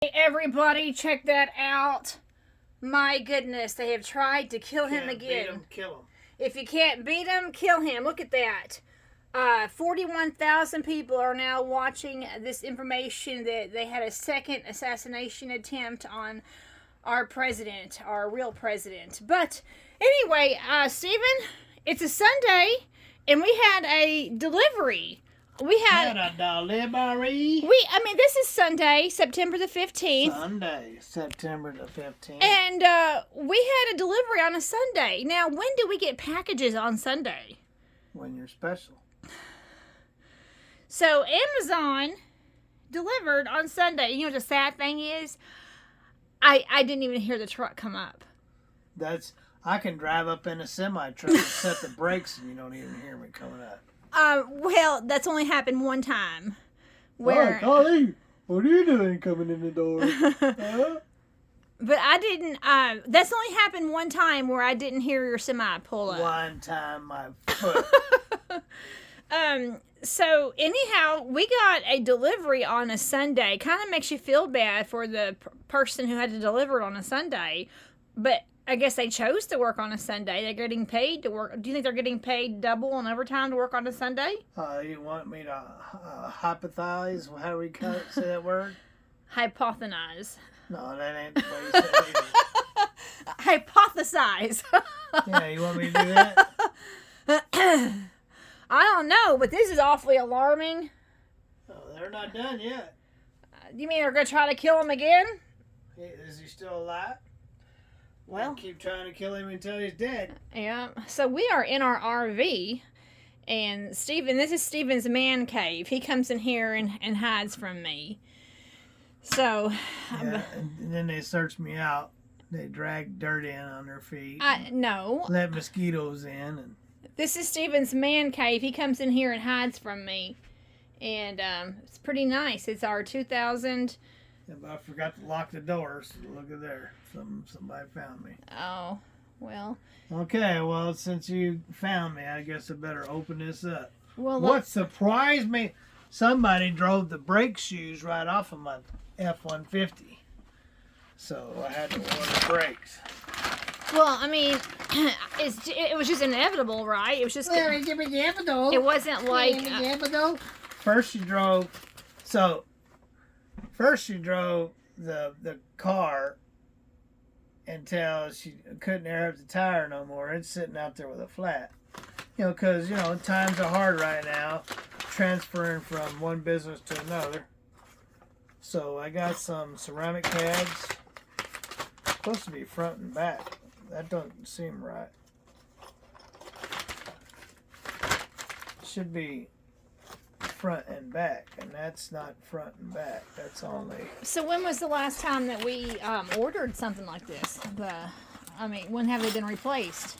Hey, everybody, check that out. My goodness, they have tried to kill him Can't again. beat him, kill him. If you can't beat him, kill him. Look at that. 41,000 people are now watching this information that they had a second assassination attempt on our president, our real president. But anyway, Stephen, it's a Sunday, and we had a delivery. We had a delivery. this is Sunday, September the 15th. Sunday, September the 15th. And we had a delivery on a Sunday. Now, when do we get packages on Sunday? When you're special. So, Amazon delivered on Sunday. You know what the sad thing is? I didn't even hear the truck come up. I can drive up in a semi truck and set the brakes and you don't even hear me coming up. Well, that's only happened one time. Where? Oh, Colleen, what are you doing coming in the door? Huh? But I didn't, that's only happened one time where I didn't hear your semi pull up. One time my foot. So anyhow, we got a delivery on a Sunday. Kind of makes you feel bad for the person who had to deliver it on a Sunday. But I guess they chose to work on a Sunday. They're getting paid to work. Do you think they're getting paid double and overtime to work on a Sunday? You want me to hypothesize? How do we say that word? Hypothesize. No, that ain't the way you say it. Hypothesize. Yeah, you want me to do that? I don't know, but this is awfully alarming. Oh, they're not done yet. You mean they're going to try to kill him again? Is he still alive? Well, I'll keep trying to kill him until he's dead. yeah. So we are in our RV, and Stephen, this is Stephen's man cave. He comes in here and hides from me. So, Yeah, and then they search me out. They drag dirt in on their feet. No. Let mosquitoes in. And This is Stephen's man cave. He comes in here and hides from me. And it's pretty nice. It's our 2000. I forgot to lock the doors. Look at there. Somebody found me. Oh, well. Okay, well, since you found me, I guess I better open this up. Well, What surprised me, somebody drove the brake shoes right off of my F-150. So I had to order brakes. Well, I mean, it was just inevitable, right? It was just. It wasn't like. First you drove the car until she couldn't air up the tire no more. It's sitting out there with a flat. Because, times are hard right now, transferring from one business to another. So I got some ceramic pads. Supposed to be front and back. That doesn't seem right. Should be front and back, and that's not front and back. That's only. So when was the last time that we ordered something like this? When have they been replaced?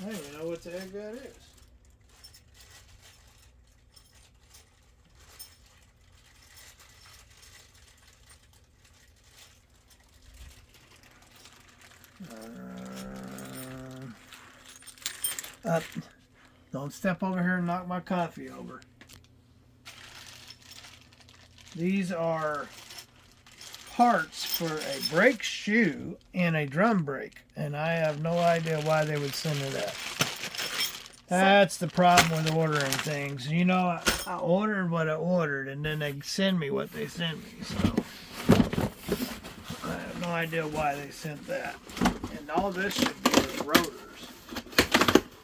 I don't even know what the heck that is. Don't step over here and knock my coffee over. These are parts for a brake shoe and a drum brake, and I have no idea why they would send me that. That's the problem with ordering things. I ordered what I ordered, and then they send me what they sent me, so I have no idea why they sent that. And all this should be the rotors.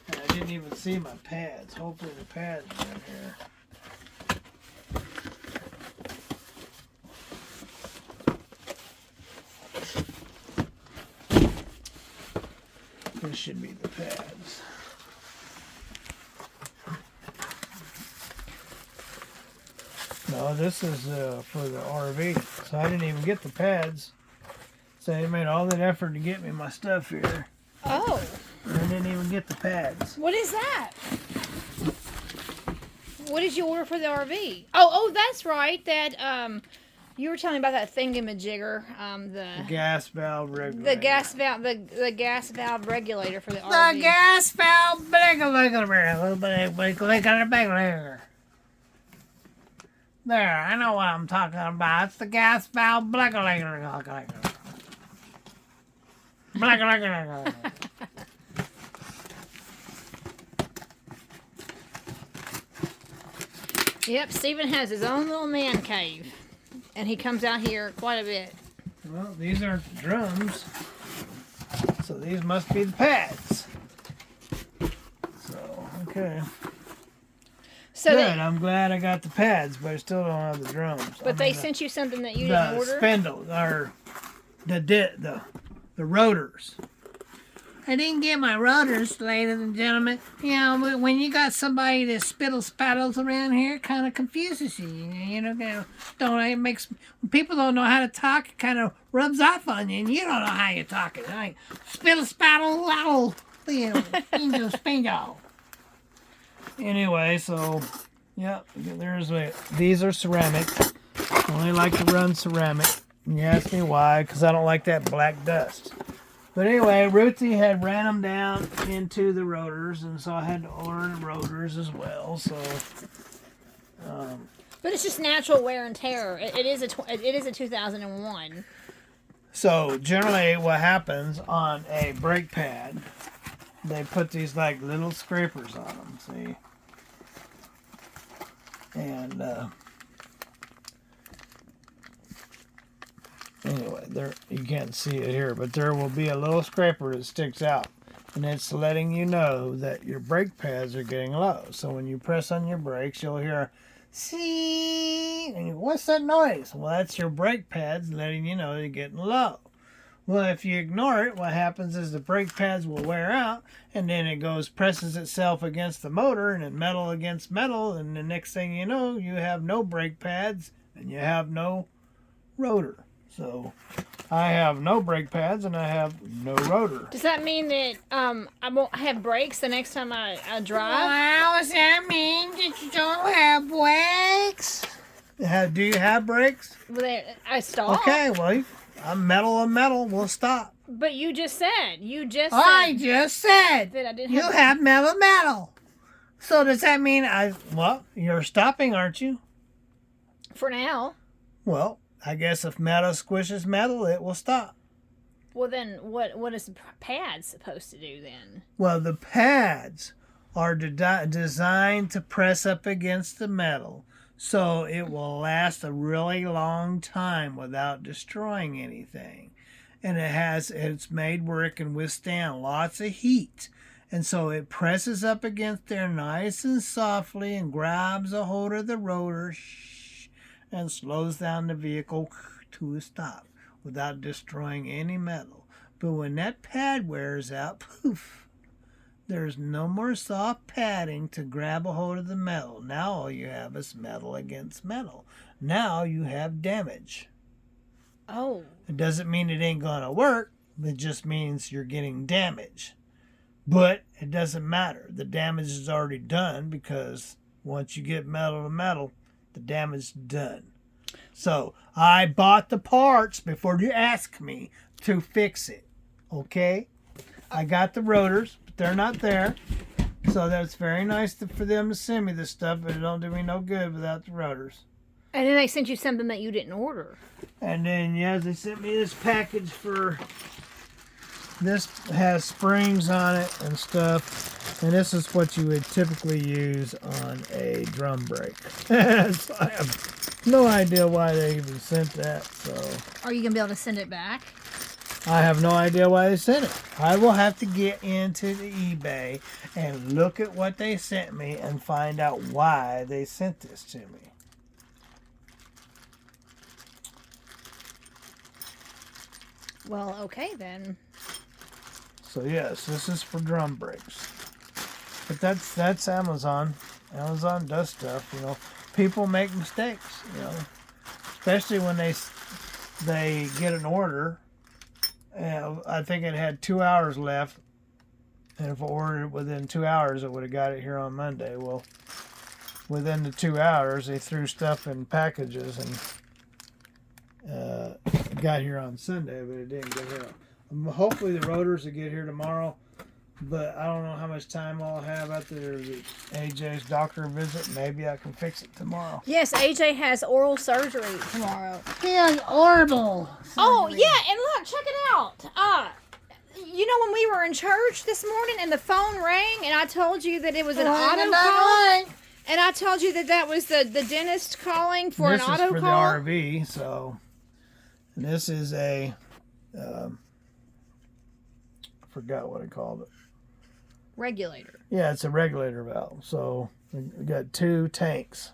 And I didn't even see my pads. Hopefully the pads are in here. This should be the pads. No, this is for the RV. So I didn't even get the pads. So they made all that effort to get me my stuff here. Oh. And I didn't even get the pads. What is that? What did you order for the RV? Oh, that's right. That you were telling me about that thingamajigger. The gas valve regulator. The gas valve. The gas valve regulator for the The RV. gas valve regulator. There, I know what I'm talking about. It's the gas valve. Yep, Stephen has his own little man cave. And he comes out here quite a bit. Well, these are drums. So these must be the pads. So, okay. So Good, I'm glad I got the pads, but I still don't have the drums. But they sent you something that you didn't order? The spindles, or the rotors. I didn't get my rotors, ladies and gentlemen. You know, when you got somebody that spittle spattles around here, it kind of confuses you. You know, it makes when people don't know how to talk. It kind of rubs off on you, and you don't know how you're talking. Like spittle spattle, loud, spindle, spindle. Anyway, so yeah, these are ceramic. I only like to run ceramic. And you ask me why? Because I don't like that black dust. But anyway, Ruthie had ran them down into the rotors, and so I had to order the rotors as well. So, but it's just natural wear and tear. It is a 2001. So generally, what happens on a brake pad, they put these like little scrapers on them. See, and anyway, there you can't see it here, but there will be a little scraper that sticks out, and it's letting you know that your brake pads are getting low. So when you press on your brakes, you'll hear "see," and you go, "What's that noise?" Well, that's your brake pads letting you know you're getting low. Well, if you ignore it, what happens is the brake pads will wear out, and then it presses itself against the motor, and then metal against metal, and the next thing you know, you have no brake pads, and you have no rotor. So, I have no brake pads, and I have no rotor. Does that mean that I won't have brakes the next time I drive? Well, does that mean that you don't have brakes? Do you have brakes? Well, I stop. Okay, well, I'm metal on metal. We'll stop. But you just said. I just said that I didn't you have metal. So does that mean you're stopping, aren't you? For now. Well, I guess if metal squishes metal, it will stop. Well, then what is the pad supposed to do then? Well, the pads are designed to press up against the metal, so it will last a really long time without destroying anything. And it's made where it can withstand lots of heat. And so it presses up against there nice and softly and grabs a hold of the rotor and slows down the vehicle to a stop without destroying any metal. But when that pad wears out, poof, there's no more soft padding to grab a hold of the metal. Now all you have is metal against metal. Now you have damage. Oh. It doesn't mean it ain't going to work. It just means you're getting damage. But it doesn't matter. The damage is already done because once you get metal to metal, the damage is done. So I bought the parts before you ask me to fix it. Okay? I got the rotors, but they're not there. So that's very nice for them to send me this stuff, but it don't do me no good without the rotors. And then they sent you something that you didn't order. And then, they sent me this package this has springs on it and stuff. And this is what you would typically use on a drum brake. So I have no idea why they even sent that. So are you going to be able to send it back? I have no idea why they sent it. I will have to get into the eBay and look at what they sent me and find out why they sent this to me. Well, okay then. So yes, this is for drum brakes. But that's Amazon. Amazon does stuff, People make mistakes, Especially when they get an order. I think it had 2 hours left. And if I ordered it within 2 hours, I would have got it here on Monday. Well, within the 2 hours, they threw stuff in packages and got here on Sunday, but it didn't get here. Hopefully the rotors will get here tomorrow. But I don't know how much time I'll have after AJ's doctor visit. Maybe I can fix it tomorrow. Yes, AJ has oral surgery tomorrow. He has oral Oh, yeah, and look, check it out. You know when we were in church this morning and the phone rang and I told you that it was an auto call? And I told you that that was the dentist calling for an auto call? This is for the RV, so... And this is a... I forgot what I called it. Regulator. Yeah, it's a regulator valve. So we got 2 tanks.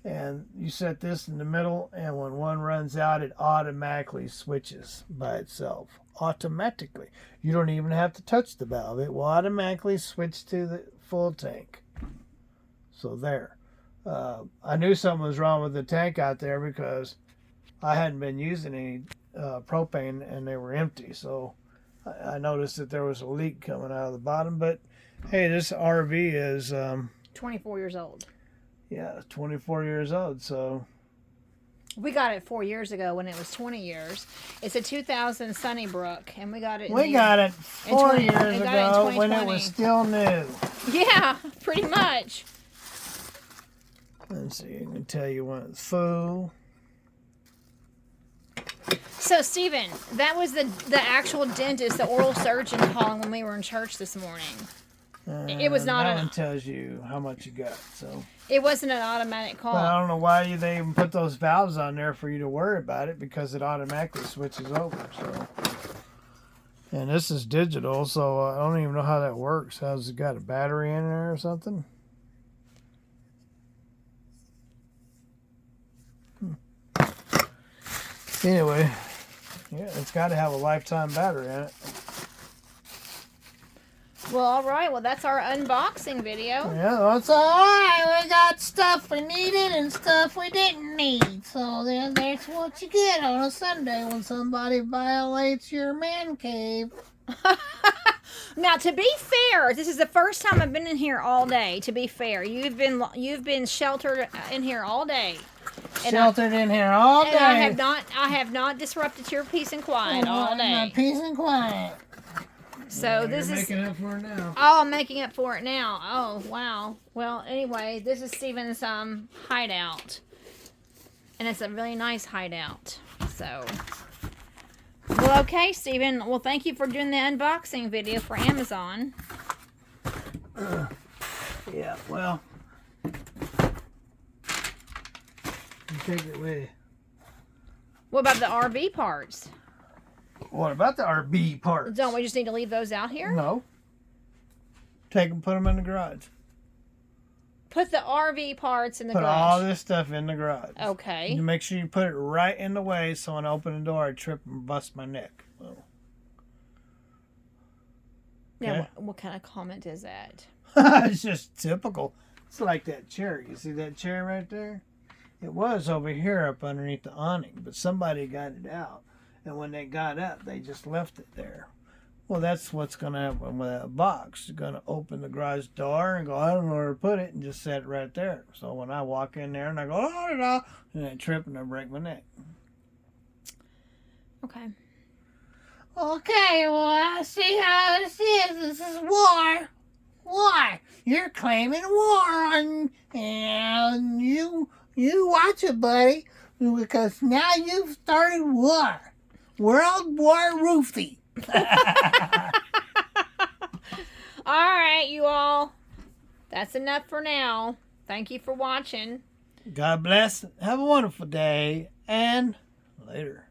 And you set this in the middle, and when one runs out, it automatically switches by itself. Automatically. You don't even have to touch the valve. It will automatically switch to the full tank. So there. I knew something was wrong with the tank out there because I hadn't been using any propane, and they were empty. So I noticed that there was a leak coming out of the bottom, but hey, this RV is 24 years old. Yeah, 24 years old. So we got it 4 years ago when it was 20 years. It's a 2000 Sunnybrook, and we got it. We got it 4 years ago when it was still new. Yeah, pretty much. Let's see. I can tell you when it's full. So, Stephen, that was the actual dentist, the oral surgeon calling when we were in church this morning. It was not. That one tells you how much you got. So it wasn't an automatic call. But I don't know why they even put those valves on there for you to worry about it, because it automatically switches over. So, and this is digital, so I don't even know how that works. Has it got a battery in there or something? Anyway, yeah, it's got to have a lifetime battery in it. Well, all right. Well, that's our unboxing video. Yeah, that's all right. We got stuff we needed and stuff we didn't need. So then that's what you get on a Sunday when somebody violates your man cave. Now, to be fair, this is the first time I've been in here all day. To be fair, you've been sheltered in here all day. Sheltered in here all day. And I have not disrupted your peace and quiet all day. My peace and quiet. So this is making up for it now. Oh, I'm making up for it now. Oh, wow. Well, anyway, this is Stephen's hideout, and it's a really nice hideout. So, well, okay, Stephen. Well, thank you for doing the unboxing video for Amazon. Yeah. Well, you take it with you. What about the RV parts? What about the RV parts? Don't we just need to leave those out here? No. Take them, put them in the garage. Put the RV parts in the garage. Put all this stuff in the garage. Okay. You make sure you put it right in the way so when I open the door, I trip and bust my neck. Oh. Now, Okay. what kind of comment is that? It's just typical. It's like that chair. You see that chair right there? It was over here up underneath the awning, but somebody got it out. And when they got up, they just left it there. Well, that's what's going to happen with that box. You're going to open the garage door and go, I don't know where to put it, and just set it right there. So when I walk in there and I go, oh, no, and I trip and I break my neck. Okay. Okay, well, I see how this is. This is war. War. You're claiming war on, and you watch it, buddy, because now you've started war. World War Roofie. All right, you all. That's enough for now. Thank you for watching. God bless. Have a wonderful day. And later.